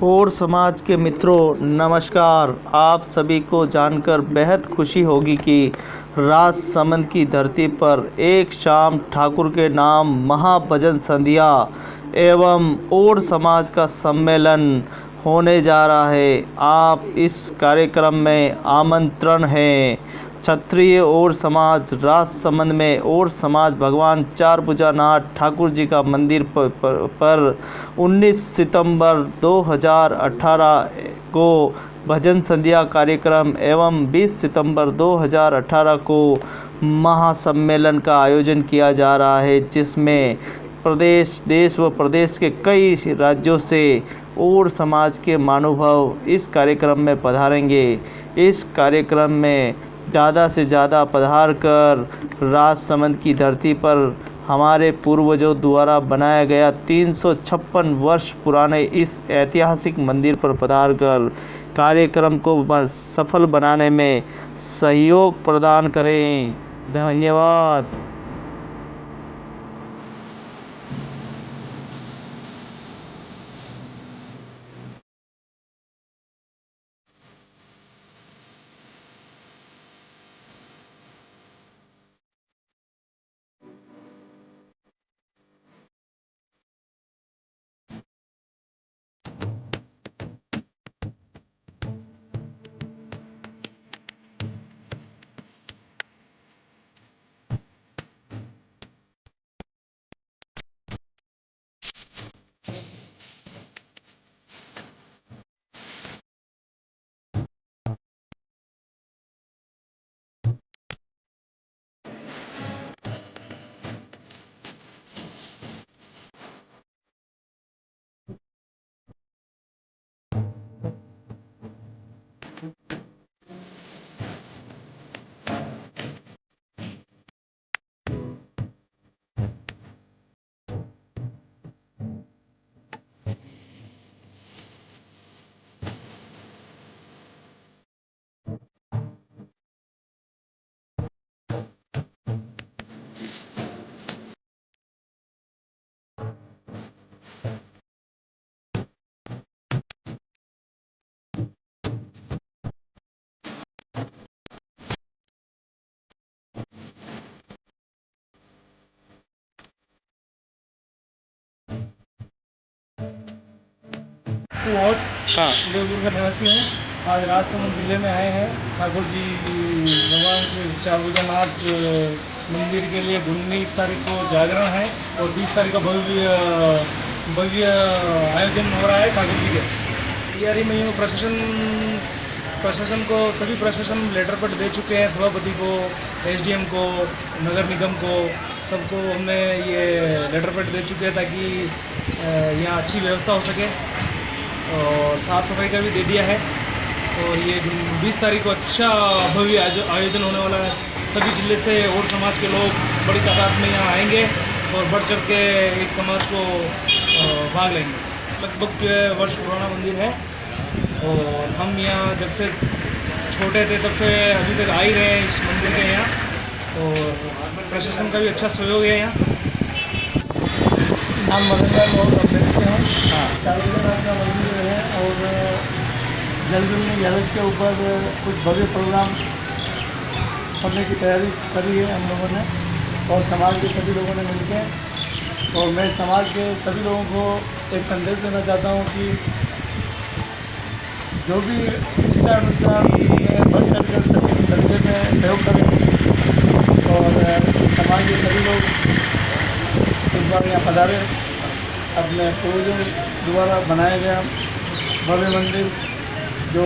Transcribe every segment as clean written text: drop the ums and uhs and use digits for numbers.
और समाज के मित्रों नमस्कार। आप सभी को जानकर बेहद खुशी होगी कि राजसमंद की धरती पर एक शाम ठाकुर के नाम महाभजन संध्या एवं और समाज का सम्मेलन होने जा रहा है। आप इस कार्यक्रम में आमंत्रण है। क्षत्रिय और समाज राजसमंद में और समाज भगवान चार भुजानाथ ठाकुर जी का मंदिर पर 19 सितंबर 2018 को भजन संध्या कार्यक्रम एवं 20 सितंबर 2018 को महासम्मेलन का आयोजन किया जा रहा है, जिसमें प्रदेश देश व प्रदेश के कई राज्यों से और समाज के महानुभाव इस कार्यक्रम में पधारेंगे। इस कार्यक्रम में ज़्यादा से ज़्यादा पधार कर राजसमंद की धरती पर हमारे पूर्वजों द्वारा बनाया गया 356 वर्ष पुराने इस ऐतिहासिक मंदिर पर पधार कर कार्यक्रम को सफल बनाने में सहयोग प्रदान करें। धन्यवाद। और हाँ, उदयपुर का निवासी हूँ। आज राजसमंद जिले में आए हैं ठाकुर जी भगवान श्री चार भुजानाथ मंदिर के लिए 19 तारीख को जागरण है और 20 तारीख को भव्य भव्य आयोजन हो रहा है ठाकुर जी के तैयारी में। यूँ प्रशासन को सभी प्रशासन लेटर पट दे चुके हैं, सभापति को, एसडीएम को, नगर निगम को, सबको हमने ये लेटर पट दे चुके हैं ताकि यहाँ अच्छी व्यवस्था हो सके और साफ़ सफाई का भी दे दिया है। और ये 20 तारीख को अच्छा भव्य आयोजन होने वाला है। सभी जिले से और समाज के लोग बड़ी तादाद में यहाँ आएंगे और बढ़ चढ़ के इस समाज को भाग लेंगे। लगभग जो है वर्ष पुराना मंदिर है और हम यहाँ जब से छोटे थे तब से अभी तक आ ही रहे हैं इस मंदिर के यहाँ और प्रशासन का भी अच्छा सहयोग है यहाँ। नाम मदनलाल और अम्बेडकर हैं। हाँ, चार भुजानाथ का मंदिर है और जल्दी में यलस के ऊपर कुछ भव्य प्रोग्राम करने की तैयारी करी है हम लोगों ने और समाज के सभी लोगों ने मिलकर। और मैं समाज के सभी लोगों को एक संदेश देना चाहता हूँ कि जो भी इच्छा अनुसार बढ़ चढ़ कर सभी तरीके में सहयोग करें और समाज के सभी लोग इस बार यहाँ पधारे। अपने पूर्वजों द्वारा बनाया गया भव्य मंदिर जो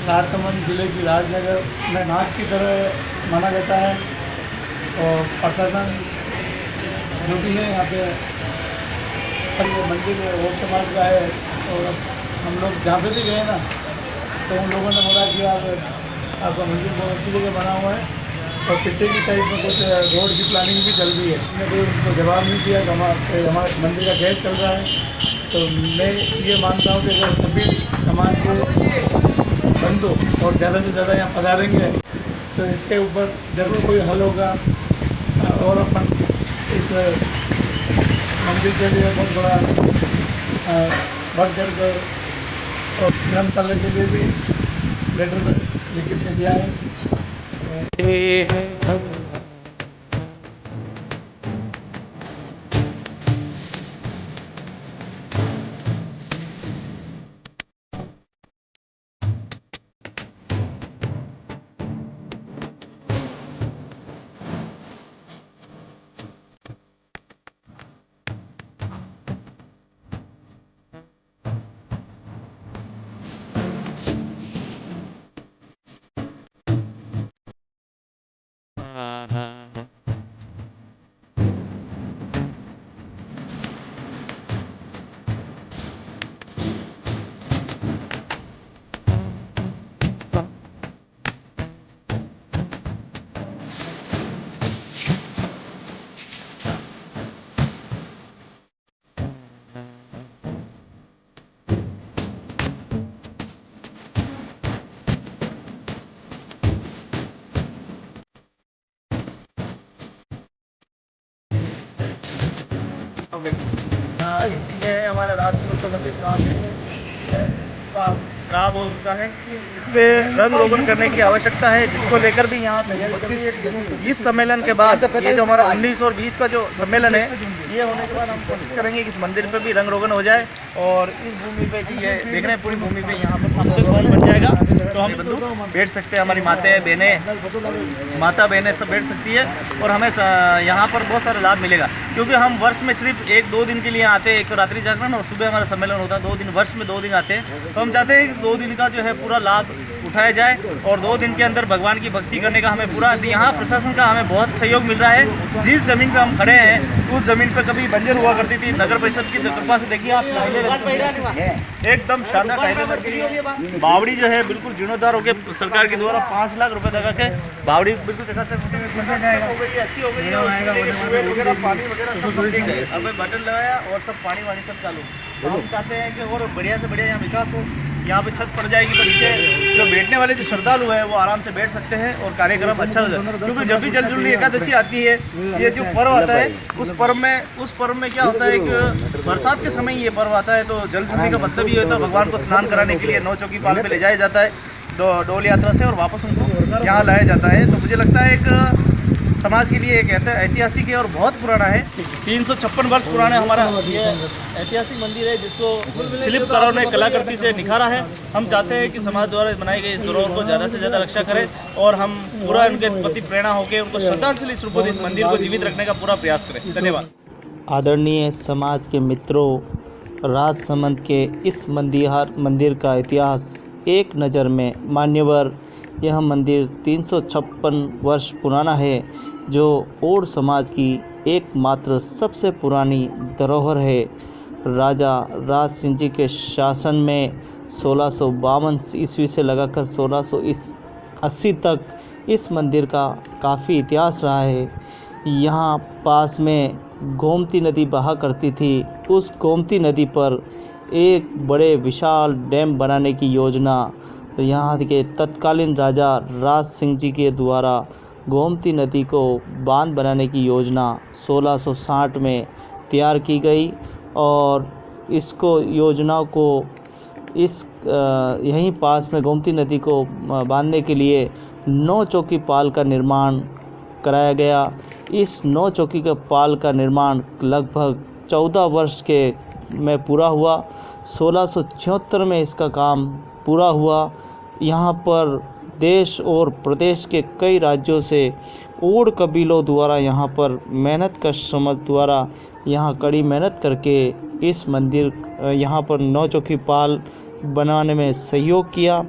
राजसमंद जिले की राजनगर में नाच की तरह माना जाता है और प्रशासन जो भी है यहाँ पे ये मंदिर और समाज का है। और हम लोग जहाँ पे भी गए ना तो उन लोगों ने बोला कि आपका मंदिर बहुत अच्छी जगह बना हुआ है और पीछे की साइड में कुछ रोड की प्लानिंग भी चल रही है। हमने कोई उसको जवाब नहीं दिया कि हमारे मंदिर का गैस चल रहा है। तो मैं ये मानता हूँ कि अगर सभी समाज के बंधु और ज़्यादा से ज़्यादा यहाँ पधारेंगे तो इसके ऊपर जरूर कोई हल होगा और अपन इस मंदिर के लिए बहुत बड़ा बढ़ चढ़ कर और ग्रंथालय के लिए भी लेटर लिखित में दिया है। ये हमारा खराब हो चुका है, इस पे रंग रोगन करने की आवश्यकता है, जिसको लेकर भी यहाँ पे इस सम्मेलन के बाद ये जो हमारा 19 और 20 का जो सम्मेलन है, ये होने के बाद हम कोशिश करेंगे कि इस मंदिर पे भी रंग रोगन हो जाए। और इस भूमि पे ये देख रहे हैं, पूरी भूमि पे यहाँ पर सबसे भवन बन जाएगा, तो हम बंधु बैठ सकते हैं, हमारी माताएं बहनें, माता बहनें सब बैठ सकती है। और हमें यहाँ पर बहुत सारा लाभ मिलेगा, क्योंकि हम वर्ष में सिर्फ 1-2 दिन के लिए आते हैं। एक तो रात्रि जागरण और सुबह हमारा सम्मेलन होता है, 2 दिन, वर्ष में 2 दिन आते हैं। तो हम चाहते हैं कि 2 दिन का जो है पूरा लाभ उठाया जाए और 2 दिन के अंदर भगवान की भक्ति करने का हमें पूरा, यहाँ प्रशासन का हमें बहुत सहयोग मिल रहा है। जिस ज़मीन पे हम खड़े हैं उस ज़मीन पे कभी बंजर हुआ करती थी, नगर परिषद की कृपा से देखिए आप एकदम शानदार टाइलें लग गई है। बावड़ी जो है बिल्कुल जीर्णोद्धार होकर सरकार के द्वारा 5 लाख रुपए लगा के बावड़ी बिल्कुल हो गई है, अच्छी हो गई है, पानी वगैरह सब हमें बटन लगाया और सब पानी वानी सब चालू। तो हम चाहते हैं कि और बढ़िया से बढ़िया यहाँ विकास हो। यहाँ पे छत पड़ जाएगी तो नीचे जो बैठने वाले जो श्रद्धालु है वो आराम से बैठ सकते हैं और कार्यक्रम अच्छा हो जाए। क्योंकि जब भी जलजुली एकादशी आती है, ये जो पर्व आता है, उस पर्व में क्या होता है, एक बरसात के समय ये पर्व आता है, तो जलजुली का मतलब ये होता है भगवान को स्नान कराने के लिए 9 चौकी पाल पे ले जाया जाता है डोल यात्रा से और वापस उनको यहाँ लाया जाता है। तो मुझे लगता है एक समाज के लिए एक ऐतिहासिक है और बहुत पुराना है, 356 वर्ष पुराना हमारा ये ऐतिहासिक मंदिर है, जिसको शिल्पकारों ने कलाकृति से निखारा है। हम चाहते हैं कि समाज द्वारा बनाई गई इस धरोहर को ज़्यादा से ज़्यादा रक्षा करें और हम पूरा उनके प्रति प्रेरणा होकर उनको श्रद्धांजलि स्वरूप इस मंदिर को जीवित रखने का पूरा प्रयास करें। धन्यवाद। आदरणीय समाज के मित्रों, राजसमंद के इस मंदिर का इतिहास एक नज़र में मान्यवर, यह मंदिर 356 वर्ष पुराना है, जो ओड समाज की एकमात्र सबसे पुरानी धरोहर है। राजा राज सिंह जी के शासन में 1652 ईस्वी से लगाकर 1680 तक इस मंदिर का काफ़ी इतिहास रहा है। यहाँ पास में गोमती नदी बहा करती थी। उस गोमती नदी पर एक बड़े विशाल डैम बनाने की योजना यहाँ के तत्कालीन राजा राज सिंह जी के द्वारा गोमती नदी को बांध बनाने की योजना 1660 में तैयार की गई और इसको योजना को यहीं पास में गोमती नदी को बांधने के लिए 9 चौकी पाल का निर्माण कराया गया। इस 9 चौकी के पाल का निर्माण लगभग 14 वर्ष में पूरा हुआ। 1676 में इसका काम पूरा हुआ। यहाँ पर देश और प्रदेश के कई राज्यों से ओड कबीलों द्वारा यहाँ पर मेहनत का श्रम द्वारा यहाँ कड़ी मेहनत करके इस मंदिर यहाँ पर 9 चौकी पाल बनाने में सहयोग किया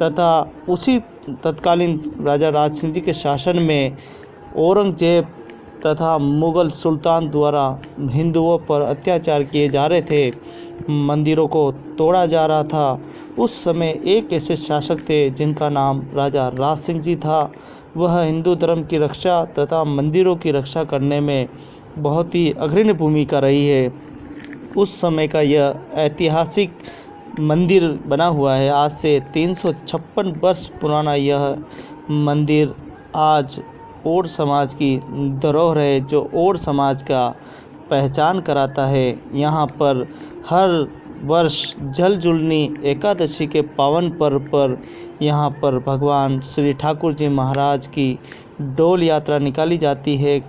तथा उसी तत्कालीन राजा राज सिंह जी के शासन में औरंगजेब तथा मुग़ल सुल्तान द्वारा हिंदुओं पर अत्याचार किए जा रहे थे, मंदिरों को तोड़ा जा रहा था। उस समय एक ऐसे शासक थे जिनका नाम राजा राज सिंह जी था। वह हिंदू धर्म की रक्षा तथा मंदिरों की रक्षा करने में बहुत ही अग्रणी भूमिका रही है। उस समय का यह ऐतिहासिक मंदिर बना हुआ है। आज से 356 वर्ष पुराना यह मंदिर आज ओड समाज की धरोहर है, जो ओड समाज का पहचान कराता है। यहाँ पर हर वर्ष जल जुलनी एकादशी के पावन पर्व पर यहाँ पर भगवान श्री ठाकुर जी महाराज की डोल यात्रा निकाली जाती है।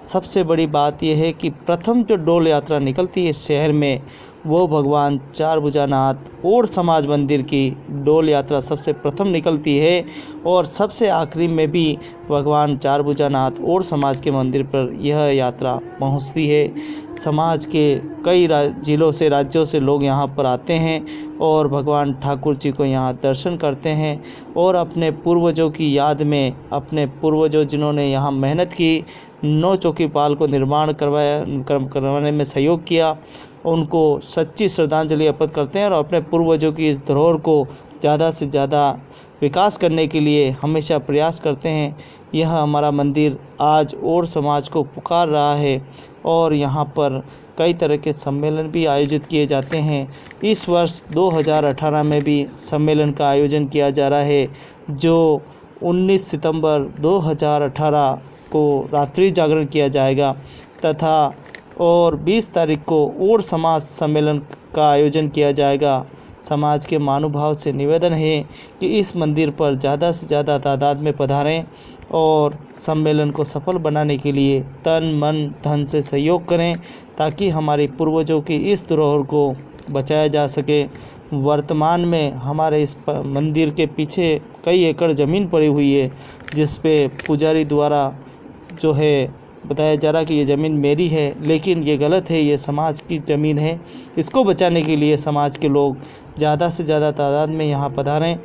सबसे बड़ी बात यह है कि प्रथम जो डोल यात्रा निकलती है शहर में, वो भगवान चारभुजानाथ और समाज मंदिर की डोल यात्रा सबसे प्रथम निकलती है और सबसे आखिरी में भी भगवान चारभुजानाथ और समाज के मंदिर पर यह यात्रा पहुंचती है। समाज के कई जिलों से, राज्यों से लोग यहाँ पर आते हैं और भगवान ठाकुर जी को यहाँ दर्शन करते हैं और अपने पूर्वजों की याद में, अपने पूर्वजों जिन्होंने यहाँ मेहनत की, 9 चौकीपाल को निर्माण करवाने में सहयोग किया, उनको सच्ची श्रद्धांजलि अर्पित करते हैं और अपने पूर्वजों की इस धरोहर को ज़्यादा से ज़्यादा विकास करने के लिए हमेशा प्रयास करते हैं। यह हमारा मंदिर आज और समाज को पुकार रहा है और यहाँ पर कई तरह के सम्मेलन भी आयोजित किए जाते हैं। इस वर्ष 2018 में भी सम्मेलन का आयोजन किया जा रहा है, जो 19 सितंबर 2018 को रात्रि जागरण किया जाएगा तथा और 20 तारीख को और समाज सम्मेलन का आयोजन किया जाएगा। समाज के महानुभाव से निवेदन है कि इस मंदिर पर ज़्यादा से ज़्यादा तादाद में पधारें और सम्मेलन को सफल बनाने के लिए तन मन धन से सहयोग करें ताकि हमारे पूर्वजों की इस धरोहर को बचाया जा सके। वर्तमान में हमारे इस मंदिर के पीछे कई एकड़ ज़मीन पड़ी हुई है, जिस पे पुजारी द्वारा जो है बताया जा रहा कि ये ज़मीन मेरी है, लेकिन ये गलत है, ये समाज की ज़मीन है। इसको बचाने के लिए समाज के लोग ज़्यादा से ज़्यादा तादाद में यहाँ पधारें।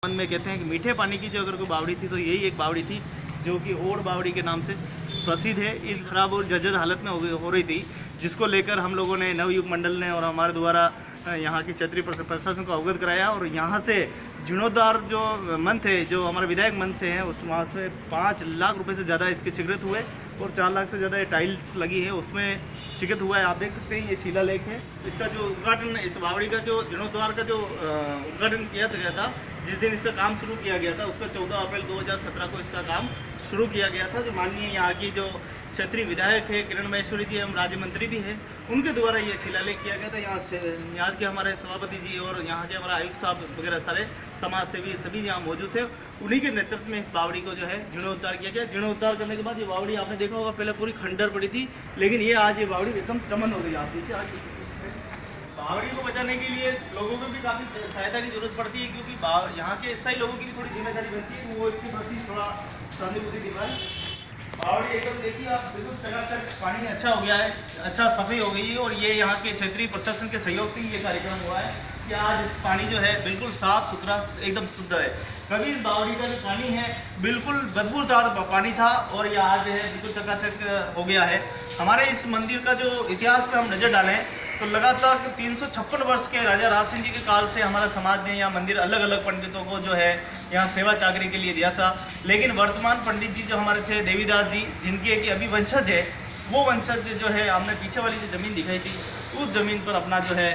मन में कहते हैं कि मीठे पानी की जो अगर कोई बावड़ी थी तो यही एक बावड़ी थी, जो कि ओड़ बावड़ी के नाम से प्रसिद्ध है। इस खराब और जर्जर हालत में हो रही थी, जिसको लेकर हम लोगों ने नवयुग मंडल ने और हमारे द्वारा यहाँ की क्षेत्रीय प्रशासन को अवगत कराया और यहाँ से जीर्णोद्धार जो मन थे, जो हमारे विधायक मन से हैं, उस वहाँ से 5 लाख रुपए से ज़्यादा इसके स्वीकृत हुए और 4 लाख से ज़्यादा टाइल्स लगी है, उसमें स्वीकृत हुआ है। आप देख सकते हैं ये शिलालेख है। इसका जो उद्घाटन, इस बावड़ी का जो जीर्णोद्धार का जो उद्घाटन किया गया था, जिस दिन इसका काम शुरू किया गया था, उसका 14 अप्रैल 2017 को इसका काम शुरू किया गया था। जो माननीय यहाँ की जो क्षेत्रीय विधायक है किरण महेश्वरी जी, हम राज्य मंत्री भी हैं, उनके द्वारा ये शिलालेख किया गया था। यहाँ के हमारे सभापति जी और यहाँ के हमारा आयुक्त साहब वगैरह सारे समाज सेवी सभी यहाँ मौजूद थे। उन्हीं के नेतृत्व में इस बावड़ी को जो है जीर्णोद्धार किया गया। जीर्णोद्धार करने के बाद ये बावड़ी आपने देखा होगा पहले पूरी खंडर पड़ी थी, लेकिन ये आज ये बावड़ी एकदम चमन हो गई। आप देखिए आज बावड़ी को बचाने के लिए लोगों को भी काफ़ी सहायता की जरूरत पड़ती है, क्योंकि यहाँ के स्थायी लोगों की भी थोड़ी जिम्मेदारी बनती है, वो इसके प्रति थोड़ा सहानुभूति दिखाएं। बावड़ी एकदम देखिए आप, बिल्कुल चकाचक पानी अच्छा हो गया है, अच्छा सफाई हो गई है और ये यहाँ के क्षेत्रीय प्रशासन के सहयोग से ये कार्यक्रम हुआ है कि आज पानी जो है बिल्कुल साफ सुथरा एकदम शुद्ध है। कभी इस बावड़ी का जो पानी है बिल्कुल बदबूदार पानी था और ये आज है बिल्कुल चकाचक हो गया है। हमारे इस मंदिर का जो इतिहास पर हम नज़र डालें तो लगातार 356 वर्ष के राजा राज सिंह जी के काल से हमारा समाज ने यहाँ मंदिर अलग अलग पंडितों को जो है यहाँ सेवा चाकरी के लिए दिया था, लेकिन वर्तमान पंडित जी जो हमारे थे देवीदास जी, जिनके कि अभी वंशज है, वो वंशज जो है हमने पीछे वाली जो ज़मीन दिखाई थी उस ज़मीन पर अपना जो है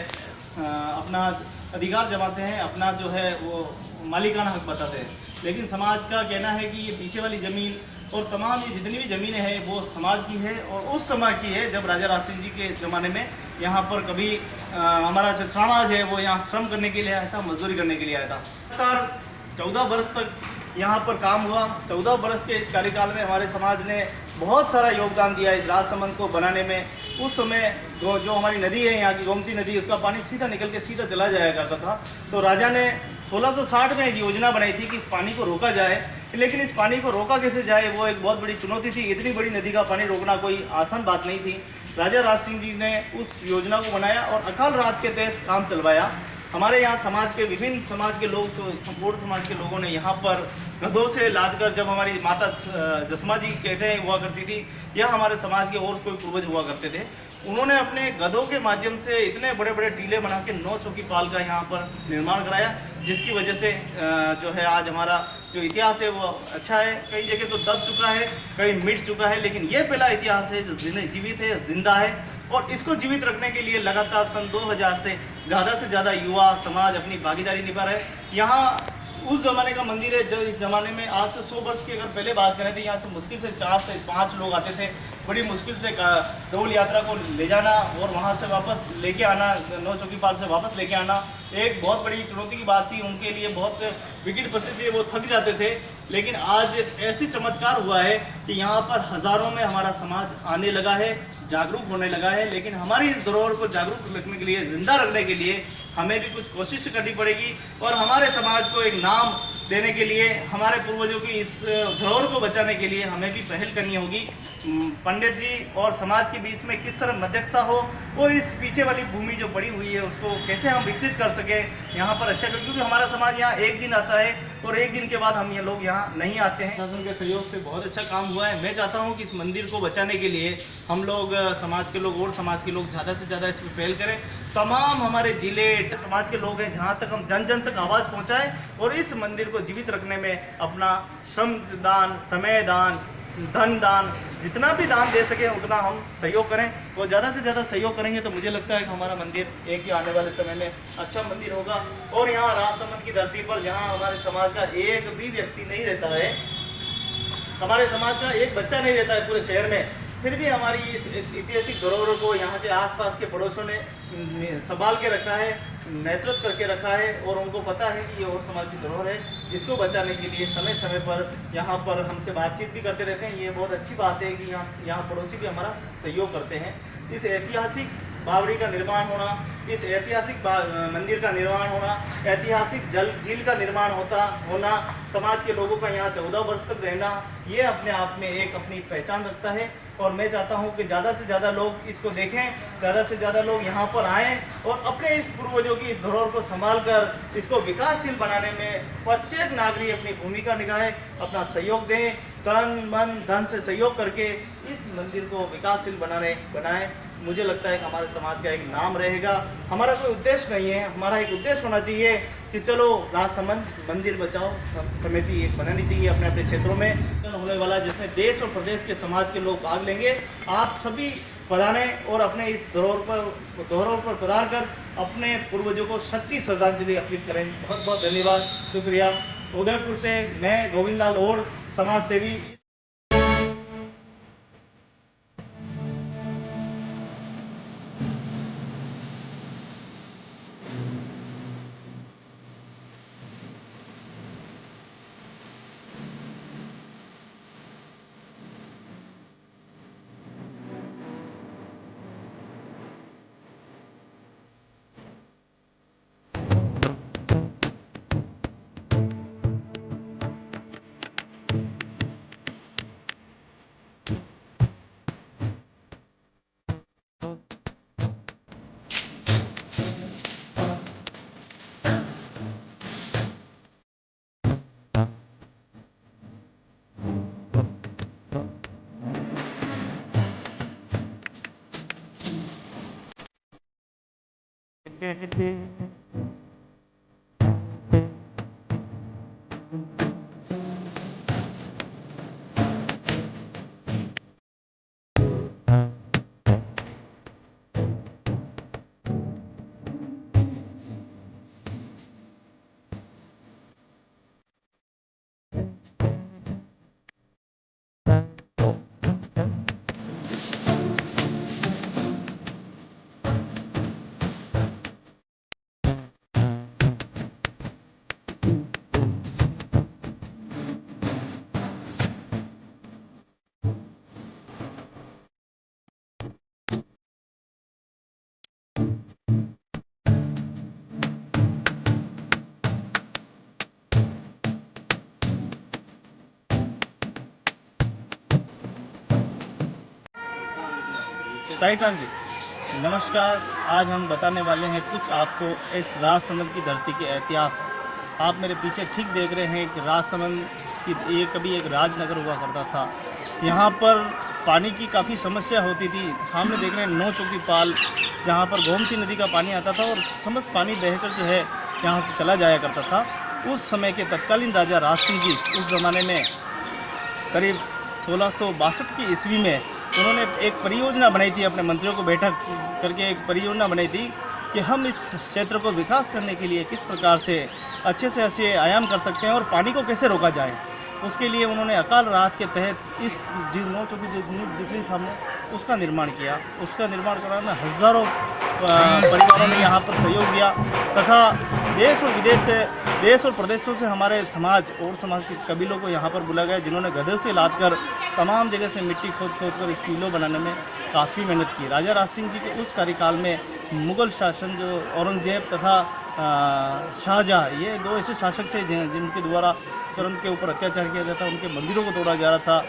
अपना अधिकार जमाते हैं, अपना जो है वो मालिकाना हक बताते हैं। लेकिन समाज का कहना है कि ये पीछे वाली ज़मीन और तमाम ये जितनी भी ज़मीनें हैं वो समाज की है और उस समय की है जब राजा राज सिंह जी के ज़माने में यहाँ पर कभी हमारा जो समाज है वो यहाँ श्रम करने के लिए आया था, मजदूरी करने के लिए आया था। लगातार 14 वर्ष तक यहाँ पर काम हुआ। 14 बरस के इस कार्यकाल में हमारे समाज ने बहुत सारा योगदान दिया इस राजसमंद को बनाने में। उस समय जो हमारी नदी है, यहाँ की गोमती नदी, उसका पानी सीधा निकल के सीधा चला जाया करता था। तो राजा ने 1660 में एक योजना बनाई थी कि इस पानी को रोका जाए, लेकिन इस पानी को रोका कैसे जाए, वो एक बहुत बड़ी चुनौती थी। इतनी बड़ी नदी का पानी रोकना कोई आसान बात नहीं थी। राजा राज सिंह जी ने उस योजना को बनाया और अकाल रात के तहत काम चलवाया। हमारे यहाँ समाज के विभिन्न समाज के लोग, तो संपूर्ण समाज के लोगों ने यहाँ पर गधों से लाद कर, जब हमारी माता जसमा जी कहते हैं हुआ करती थी, या हमारे समाज के और कोई पूर्वज हुआ करते थे, उन्होंने अपने गधों के माध्यम से इतने बड़े बड़े टीले बना के 9 चौकी पाल का यहाँ पर निर्माण कराया, जिसकी वजह से जो है आज हमारा जो इतिहास है वो अच्छा है। कई जगह तो दब चुका है, कहीं मिट चुका है, लेकिन ये पहला इतिहास है जो जीवित है, जिंदा है। और इसको जीवित रखने के लिए लगातार सन 2000 से ज़्यादा युवा समाज अपनी भागीदारी निभा रहे हैं। यहाँ उस ज़माने का मंदिर है जो इस ज़माने में आज से 100 वर्ष की अगर पहले बात करें तो यहाँ से मुश्किल से 4 से 5 लोग आते थे। बड़ी मुश्किल से डोल यात्रा को ले जाना और वहाँ से वापस लेके आना, 9 चौकीपाल से वापस लेके आना एक बहुत बड़ी चुनौती की बात थी। उनके लिए बहुत विकट परिस्थिति है, वो थक जाते थे। लेकिन आज ऐसी चमत्कार हुआ है कि यहाँ पर हज़ारों में हमारा समाज आने लगा है, जागरूक होने लगा है। लेकिन हमारी इस धरोहर को जागरूक रखने के लिए, जिंदा रखने के लिए हमें भी कुछ कोशिश करनी पड़ेगी और हमारे समाज को एक नाम देने के लिए, हमारे पूर्वजों की इस धरोहर को बचाने के लिए हमें भी पहल करनी होगी। पंडित जी और समाज के बीच में किस तरह मध्यस्थता हो और इस पीछे वाली भूमि जो पड़ी हुई है उसको कैसे हम विकसित कर सकें यहाँ पर अच्छा कर, क्योंकि हमारा समाज यहाँ एक दिन आता है और एक दिन के बाद हम ये लोग यहाँ नहीं आते हैं। शासन के सहयोग से बहुत अच्छा काम हुआ है। मैं चाहता हूँ कि इस मंदिर को बचाने के लिए हम लोग, समाज के लोग और समाज के लोग ज़्यादा से ज़्यादा इस पर पहल करें। तमाम हमारे जिले समाज के लोग हैं, जहाँ तक हम जन जन तक आवाज़ पहुँचाएँ और इस मंदिर को जीवित रखने में अपना श्रम दान, समय दान, धन दान, जितना भी दान दे सके उतना हम सहयोग करें। और ज़्यादा से ज़्यादा सहयोग करेंगे तो मुझे लगता है कि हमारा मंदिर एक ही आने वाले समय में अच्छा मंदिर होगा। और यहाँ राजसमंद की धरती पर जहाँ हमारे समाज का एक भी व्यक्ति नहीं रहता है, हमारे समाज का एक बच्चा नहीं रहता है पूरे शहर में, फिर भी हमारी इस ऐतिहासिक धरोहर को यहाँ के आसपास के पड़ोसियों ने संभाल के रखा है, नेतृत्व करके रखा है और उनको पता है कि ये और समाज की धरोहर है। इसको बचाने के लिए समय समय पर यहाँ पर हमसे बातचीत भी करते रहते हैं। ये बहुत अच्छी बात है कि यहाँ पड़ोसी भी हमारा सहयोग करते हैं। इस ऐतिहासिक बावड़ी का निर्माण होना, इस ऐतिहासिक मंदिर का निर्माण होना, ऐतिहासिक झील का निर्माण होना, समाज के लोगों का यहाँ 14 वर्ष तक रहना, ये अपने आप में एक अपनी पहचान रखता है। और मैं चाहता हूँ कि ज़्यादा से ज़्यादा लोग इसको देखें, ज़्यादा से ज़्यादा लोग यहाँ पर आएँ और अपने इस पूर्वजों की इस धरोहर को संभाल कर इसको विकासशील बनाने में प्रत्येक नागरिक अपनी भूमिका निभाए, अपना सहयोग दें, तन मन धन से सहयोग करके इस मंदिर को विकासशील बनाएं। मुझे लगता है कि हमारे समाज का एक नाम रहेगा। हमारा कोई उद्देश्य नहीं है, हमारा एक उद्देश्य होना चाहिए कि चलो राजसमंद मंदिर बचाओ समिति एक बनानी चाहिए अपने अपने क्षेत्रों में होने वाला, जिसमें देश और प्रदेश के समाज के लोग भाग लेंगे। आप सभी पधारें और अपने इस धरोहर पर पधार कर अपने पूर्वजों को सच्ची श्रद्धांजलि अर्पित करें। बहुत बहुत धन्यवाद, शुक्रिया। उदयपुर से मैं गोविंद लाल और समाज सेवी। टाइटन जी, नमस्कार। आज हम बताने वाले हैं कुछ आपको इस राजसमंद की धरती के इतिहास। आप मेरे पीछे ठीक देख रहे हैं कि राजसमंद की ये कभी एक राजनगर हुआ करता था। यहाँ पर पानी की काफ़ी समस्या होती थी। सामने देख रहे हैं 9 चौकी पाल, जहाँ पर गोमती नदी का पानी आता था और समस्त पानी बहकर जो है यहाँ से चला जाया करता था। उस समय के तत्कालीन राजा राज सिंह जी उस ज़माने में करीब 1662 की ईस्वी में उन्होंने एक परियोजना बनाई थी, अपने मंत्रियों को बैठक करके एक परियोजना बनाई थी कि हम इस क्षेत्र को विकास करने के लिए किस प्रकार से अच्छे आयाम कर सकते हैं और पानी को कैसे रोका जाए। उसके लिए उन्होंने अकाल राहत के तहत इस जी 9 चौकी जो दिख रही सामने उसका निर्माण किया। उसका निर्माण कराने में हज़ारों परिवारों ने यहाँ पर सहयोग दिया तथा देश और विदेश से, देश और प्रदेशों से हमारे समाज और समाज के कबीलों को यहाँ पर बुलाया गया, जिन्होंने गधे से लाद कर तमाम जगह से मिट्टी खोद कर इस टीलों बनाने में काफ़ी मेहनत की। राजा राज सिंह जी के उस कार्यकाल में मुग़ल शासन जो औरंगजेब तथा शाहजहाँ, ये 2 ऐसे शासक थे जिनके द्वारा धर्म के ऊपर अत्याचार किया जाता, उनके मंदिरों को तोड़ा जा रहा था,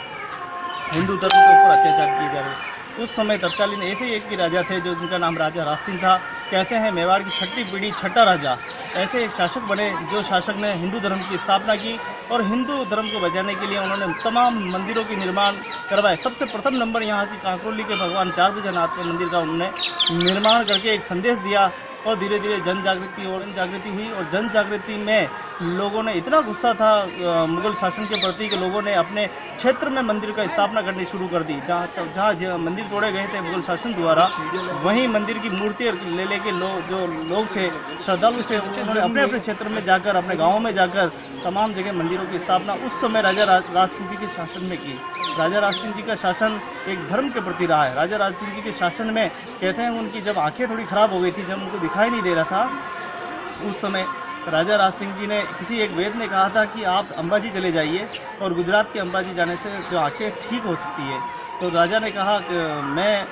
हिंदू धर्म के ऊपर अत्याचार किए जा रहे थे। उस समय तत्कालीन ऐसे ही एक ही राजा थे जो जिनका नाम राजा राज सिंह था। कहते हैं मेवाड़ की 6ठी पीढ़ी 6ठा राजा ऐसे एक शासक बने जो शासक ने हिंदू धर्म की स्थापना की और हिंदू धर्म को बचाने के लिए उन्होंने तमाम मंदिरों के निर्माण करवाए। सबसे प्रथम नंबर यहाँ की कांकरोली के भगवान चारभुजानाथ के मंदिर का उन्होंने निर्माण करके एक संदेश दिया और धीरे धीरे जन जागृति हुई और जन जागृति में लोगों ने इतना गुस्सा था मुग़ल शासन के प्रति कि लोगों ने अपने क्षेत्र में मंदिर का स्थापना करनी शुरू कर दी। जहाँ मंदिर तोड़े गए थे मुग़ल शासन द्वारा, वहीं मंदिर की मूर्ति लेके जो लोग थे श्रद्धालु से, उन्होंने अपने अपने क्षेत्र में जाकर, अपने गाँवों में जाकर तमाम जगह मंदिरों की स्थापना उस समय राजा राज सिंह जी के शासन में की। राजा राज सिंह जी का शासन एक धर्म के प्रति रहा है। राजा राज सिंह जी के शासन में कहते हैं उनकी जब आंखें थोड़ी ख़राब हो गई थी, जब उनको दिखाई नहीं दे रहा था, उस समय राजा राज सिंह जी ने किसी एक वेद ने कहा था कि आप अंबाजी चले जाइए और गुजरात के अंबाजी जाने से जो आंखें ठीक हो सकती है। तो राजा ने कहा कि मैं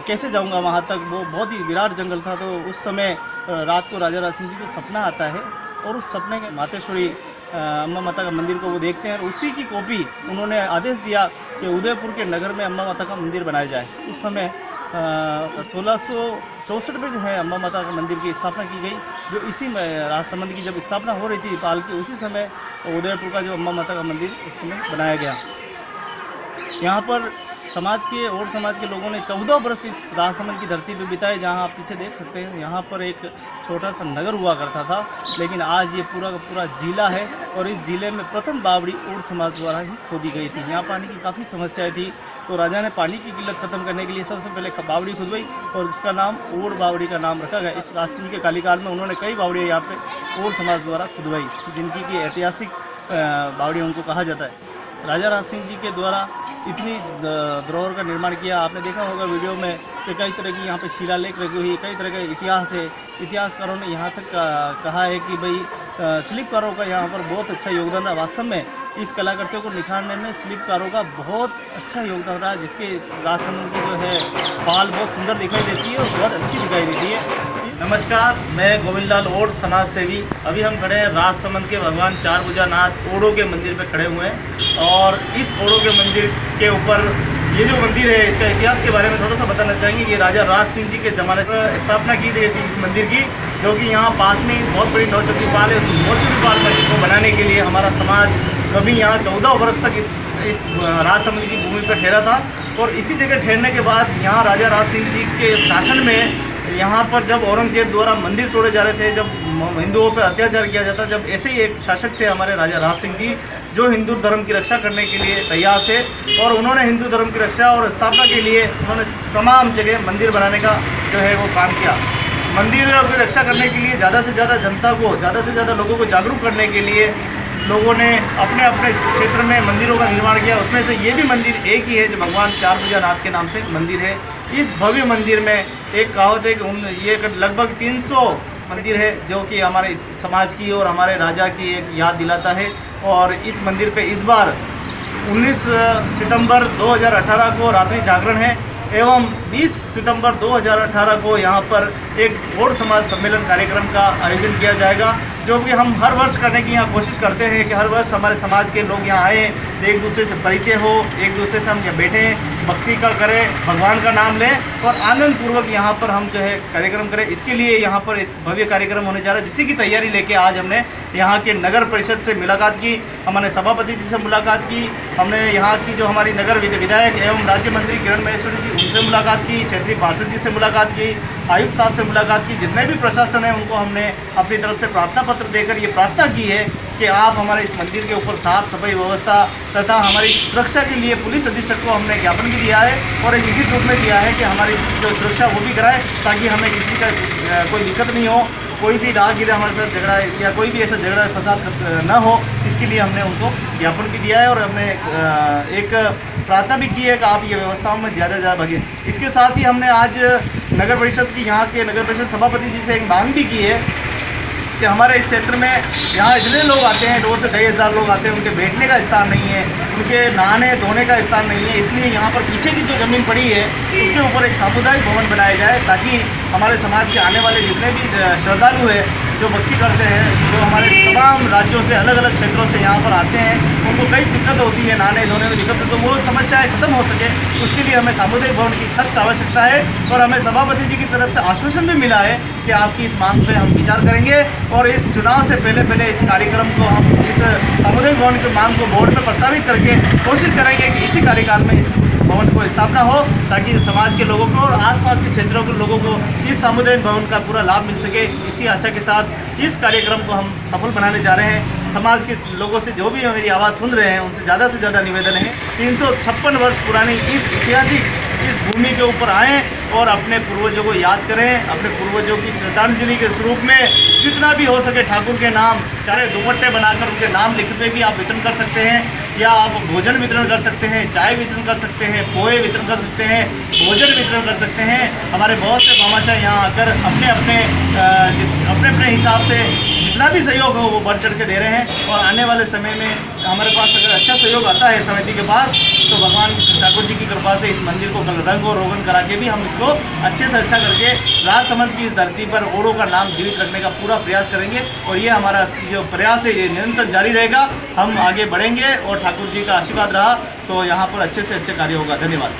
कैसे जाऊंगा वहाँ तक, वो बहुत ही विराट जंगल था। तो उस समय रात को राजा राज सिंह जी को सपना आता है और उस सपने के मातेश्वरी अम्बा माता का मंदिर को वो देखते हैं और उसी की कॉपी उन्होंने आदेश दिया कि उदयपुर के नगर में अम्बा माता का मंदिर बनाया जाए। उस समय 1664 में जो है अम्बा माता के मंदिर की स्थापना की गई, जो इसी में राजसमंद की जब स्थापना हो रही थी पाल की, उसी समय उदयपुर का जो अम्बा माता का मंदिर उस समय बनाया गया। यहाँ पर समाज के लोगों ने 14 वर्ष इस राजसमंद की धरती पर बिताए। जहाँ आप पीछे देख सकते हैं यहाँ पर एक छोटा सा नगर हुआ करता था, लेकिन आज ये पूरा का पूरा जिला है और इस जिले में प्रथम बावड़ी ओड समाज द्वारा ही खोदी गई थी। यहाँ पानी की काफ़ी समस्याएं थी, तो राजा ने पानी की किल्लत ख़त्म करने के लिए सबसे पहले बावड़ी खुदवाई और उसका नाम ओड बावड़ी का नाम रखा गया। इस राज सिंह के कार्यकाल में उन्होंने कई बावड़ियाँ यहाँ पे ओड समाज द्वारा खुदवाई, जिनकी की ऐतिहासिक बावड़ी उनको कहा जाता है। राजा राज सिंह जी के द्वारा इतनी धरोहर का निर्माण किया। आपने देखा होगा वीडियो में कि कई तरह की यहाँ पे शिलालेख रखी हुई, कई तरह का इतिहास है। इतिहासकारों ने यहाँ तक कहा है कि भाई शिल्पकारों का यहाँ पर बहुत अच्छा योगदान है। वास्तव में इस कलाकृतियों को निखारने में शिल्पकारों का बहुत अच्छा योगदान रहा, जिसके राजसमंद की जो है पाल बहुत सुंदर दिखाई देती है और बहुत अच्छी दिखाई देती है। नमस्कार, मैं गोविंद लाल ओड समाज सेवी। अभी हम खड़े हैं राजसमंद के भगवान चारभुजानाथ ओडो के मंदिर पे खड़े हुए हैं और इस ओडो के मंदिर के ऊपर ये जो मंदिर है इसका इतिहास के बारे में थोड़ा सा बताना चाहेंगे। ये राजा राज सिंह जी के ज़माने से स्थापना की गई थी इस मंदिर की, जो कि यहाँ पास में बहुत बड़ी 9 चौकी पाल है। 9 चौकी पाल को बनाने के लिए हमारा समाज कभी यहाँ 14 वर्ष तक इस राजसमंद की भूमि पर ठहरा था और इसी जगह ठहरने के बाद यहाँ राजा राज सिंह जी के शासन में यहाँ पर जब औरंगजेब द्वारा मंदिर तोड़े जा रहे थे, जब हिंदुओं पर अत्याचार किया जाता, जब ऐसे ही एक शासक थे हमारे राजा राज सिंह जी, जो हिंदू धर्म की रक्षा करने के लिए तैयार थे और उन्होंने हिंदू धर्म की रक्षा और स्थापना के लिए उन्होंने तमाम जगह मंदिर बनाने का जो है वो काम किया। मंदिर की रक्षा करने के लिए ज़्यादा से ज़्यादा जनता को, ज़्यादा से ज़्यादा लोगों को जागरूक करने के लिए लोगों ने अपने अपने क्षेत्र में मंदिरों का निर्माण किया। उसमें से ये भी मंदिर एक ही है जो भगवान चारभुजानाथ के नाम से मंदिर है। इस भव्य मंदिर में एक कहावत है कि ये लगभग 300 मंदिर है जो कि हमारे समाज की और हमारे राजा की एक याद दिलाता है। और इस मंदिर पे इस बार 19 सितंबर 2018 को रात्रि जागरण है एवं 20 सितंबर 2018 को यहाँ पर एक ओड समाज सम्मेलन कार्यक्रम का आयोजन किया जाएगा, जो कि हम हर वर्ष करने की यहाँ कोशिश करते हैं कि हर वर्ष हमारे समाज के लोग यहाँ आएँ, एक दूसरे से परिचय हो, एक दूसरे से हम यहाँ बैठें, भक्ति का करें, भगवान का नाम लें और आनंद पूर्वक यहाँ पर हम जो है कार्यक्रम करें। इसके लिए यहाँ पर इस भव्य कार्यक्रम होने जा रहा है, जिसकी की तैयारी लेके आज हमने यहाँ के नगर परिषद से मुलाकात की, हमने सभापति जी से मुलाकात की, हमने यहाँ की जो हमारी नगर विधायक एवं राज्य मंत्री किरण महेश्वरी जी उनसे मुलाकात की, क्षेत्रीय पार्षद जी से मुलाकात की, आयुक्त साहब से मुलाकात की। जितने भी प्रशासन है उनको हमने अपनी तरफ से प्रार्थना पत्र देकर ये प्रार्थना की है कि आप हमारे इस मंदिर के ऊपर साफ सफाई व्यवस्था तथा हमारी सुरक्षा के लिए पुलिस अधीक्षक को हमने ज्ञापन भी दिया है और एक लिखित रूप में दिया है कि हमारी जो सुरक्षा वो भी कराए, ताकि हमें किसी का कोई दिक्कत नहीं हो, कोई भी राहगीर हमारे साथ झगड़ा या कोई भी ऐसा झगड़ा फसाद न हो। इसके लिए हमने उनको ज्ञापन भी दिया है और हमने एक प्रार्थना भी की है कि आप ये व्यवस्थाओं में ज़्यादा भागी। इसके साथ ही हमने आज नगर परिषद की यहाँ के नगर परिषद सभापति जी से एक मांग भी की है कि हमारे इस क्षेत्र में यहाँ इतने लोग आते हैं, 2 से 2,500 लोग आते हैं, उनके बैठने का स्थान नहीं है, उनके नहाने धोने का स्थान नहीं है। इसलिए यहाँ पर पीछे की जो ज़मीन पड़ी है उसके ऊपर एक सामुदायिक भवन बनाया जाए, ताकि हमारे समाज के आने वाले जितने भी श्रद्धालु हैं जो भक्ति करते हैं, जो हमारे तमाम राज्यों से अलग अलग क्षेत्रों से यहाँ पर आते हैं, उनको कई दिक्कत होती है, नहाने धोने में दिक्कत है, तो वो समस्याएं खत्म हो सके उसके लिए हमें सामुदायिक भवन की सख्त आवश्यकता है। और हमें सभापति जी की तरफ से आश्वासन भी मिला है कि आपकी इस मांग पे हम विचार करेंगे और इस चुनाव से पहले इस कार्यक्रम को हम इस सामुदायिक भवन की मांग को बोर्ड में प्रस्तावित करके कोशिश करेंगे कि इसी कार्यकाल में इस भवन को स्थापना हो, ताकि समाज के लोगों को और आसपास के क्षेत्रों के लोगों को इस सामुदायिक भवन का पूरा लाभ मिल सके। इसी आशा के साथ इस कार्यक्रम को हम सफल बनाने जा रहे हैं। समाज के लोगों से जो भी मेरी आवाज़ सुन रहे हैं उनसे ज़्यादा से ज़्यादा निवेदन है 356 वर्ष पुरानी इस ऐतिहासिक इस भूमि के ऊपर आएँ और अपने पूर्वजों को याद करें, अपने पूर्वजों की श्रद्धांजलि के स्वरूप में जितना भी हो सके ठाकुर के नाम, चाहे दुपट्टे बनाकर उनके नाम लिखते भी आप वितरण कर सकते हैं, या आप भोजन वितरण कर सकते हैं, चाय वितरण कर सकते हैं, पोहे वितरण कर सकते हैं, भोजन वितरण कर सकते हैं। हमारे बहुत से भामाशाह यहाँ आकर अपने अपने हिसाब से जितना भी सहयोग हो वो बढ़ चढ़ के दे रहे हैं। और आने वाले समय में हमारे पास अगर अच्छा सहयोग आता है समिति के पास, तो भगवान ठाकुर जी की कृपा से इस मंदिर को रंग और रोगन करा के भी हम इसको अच्छे से अच्छा करके राजसमंद की इस धरती पर ओरों का नाम जीवित रखने का पूरा प्रयास करेंगे। और ये हमारा जो प्रयास है ये निरंतर जारी रहेगा, हम आगे बढ़ेंगे और ठाकुर जी का आशीर्वाद रहा तो यहाँ पर अच्छे से अच्छे कार्य होगा। धन्यवाद।